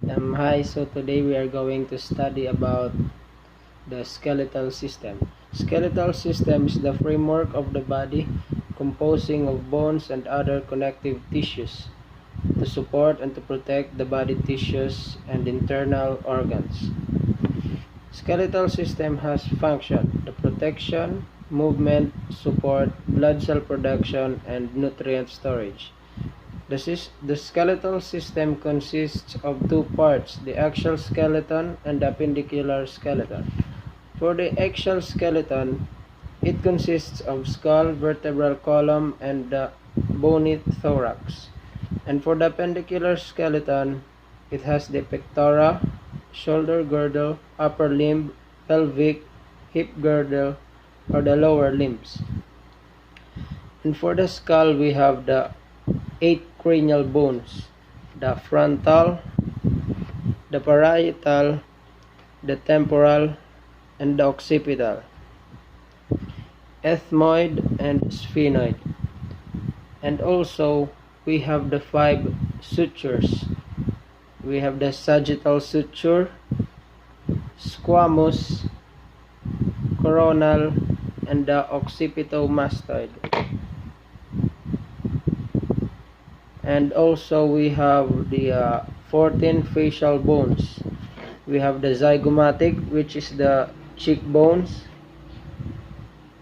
Hi, so today we are going to study about the skeletal system. Skeletal system is the framework of the body composing of bones and other connective tissues to support and to protect the body tissues and internal organs. Skeletal system has function, the protection, movement, support, blood cell production, and nutrient storage. The skeletal system consists of two parts, the axial skeleton and the appendicular skeleton. For the axial skeleton, it consists of skull, vertebral column, and the bony thorax. And for the appendicular skeleton, it has the pectora, shoulder girdle, upper limb, pelvic, hip girdle, or the lower limbs. And for the skull, we have the 8 cranial bones, the frontal, the parietal, the temporal, and the occipital, ethmoid and sphenoid. And also we have the 5 sutures. We have the sagittal suture, squamous, coronal, and the occipitomastoid. And also we have the 14 facial bones. We have the zygomatic, which is the cheekbones,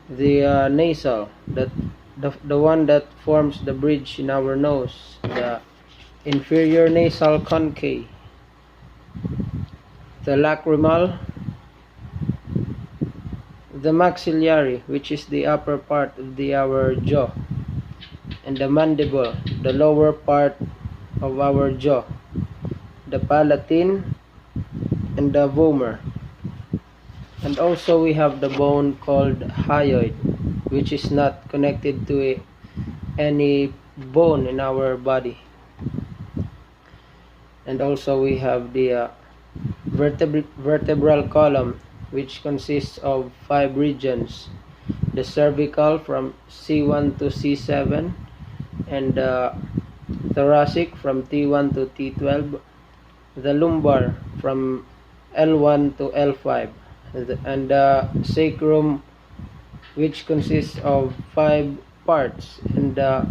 the nasal, the one that forms the bridge in our nose, the inferior nasal concave, the lacrimal, the maxillary, which is the upper part of our jaw, and the mandible, the lower part of our jaw, the palatine, and the vomer. And also we have the bone called hyoid, which is not connected to any bone in our body. And also we have the vertebral column, which consists of 5 regions, the cervical from C1 to C7, and the thoracic from T1 to T12, the lumbar from L1 to L5, and the sacrum, which consists of 5 parts, and the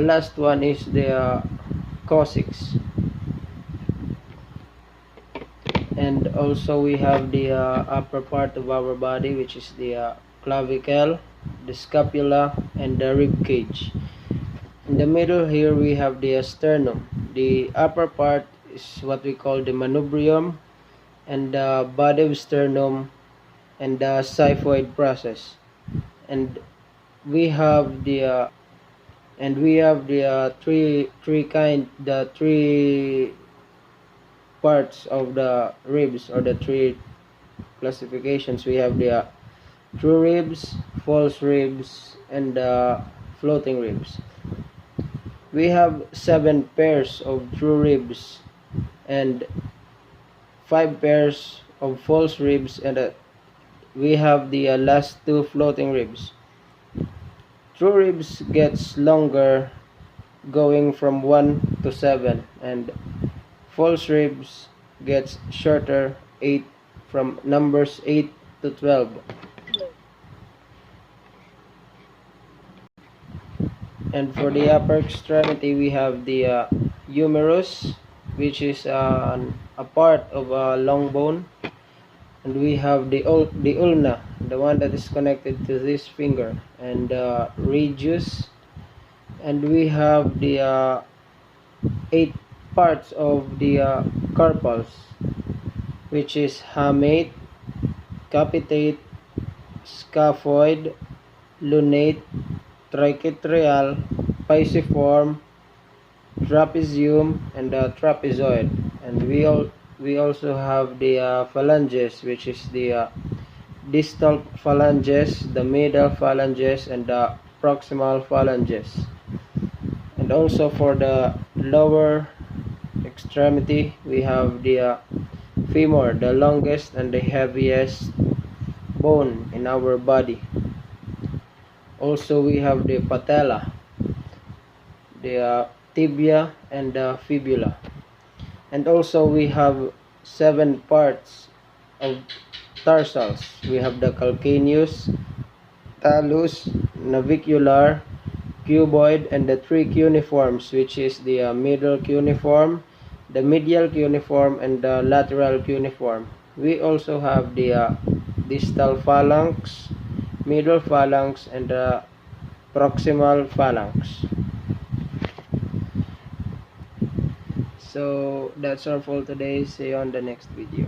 last one is the coccyx. And also we have the upper part of our body, which is the clavicle, the scapula, and the rib cage. In the middle here we have the sternum. The upper part is what we call the manubrium, and the body of sternum, and the xiphoid process. And we have the three parts of the ribs, or the 3 classifications. We have the true ribs, false ribs, and floating ribs. We have 7 pairs of true ribs and 5 pairs of false ribs, and we have the last 2 floating ribs. True ribs gets longer going from 1 to 7, and false ribs gets shorter, from numbers 8 to 12. And for the upper extremity, we have the humerus, which is a part of a long bone. And we have the ulna, the one that is connected to this finger, and radius. And we have the 8 parts of the carpals, which is hamate, capitate, scaphoid, lunate, triquetral, pisiform, trapezium, and trapezoid. And we also have the phalanges, which is the distal phalanges, the middle phalanges, and the proximal phalanges. And also for the lower extremity, we have the femur, the longest and the heaviest bone in our body. Also we have the patella, the tibia, and the fibula. And also we have 7 parts of tarsals. We have the calcaneus, talus, navicular, cuboid, and the 3 cuneiforms, which is the middle cuneiform, the medial cuneiform, and the lateral cuneiform. We also have the distal phalanx, middle phalanx, and the proximal phalanx. So that's all for today. See you on the next video.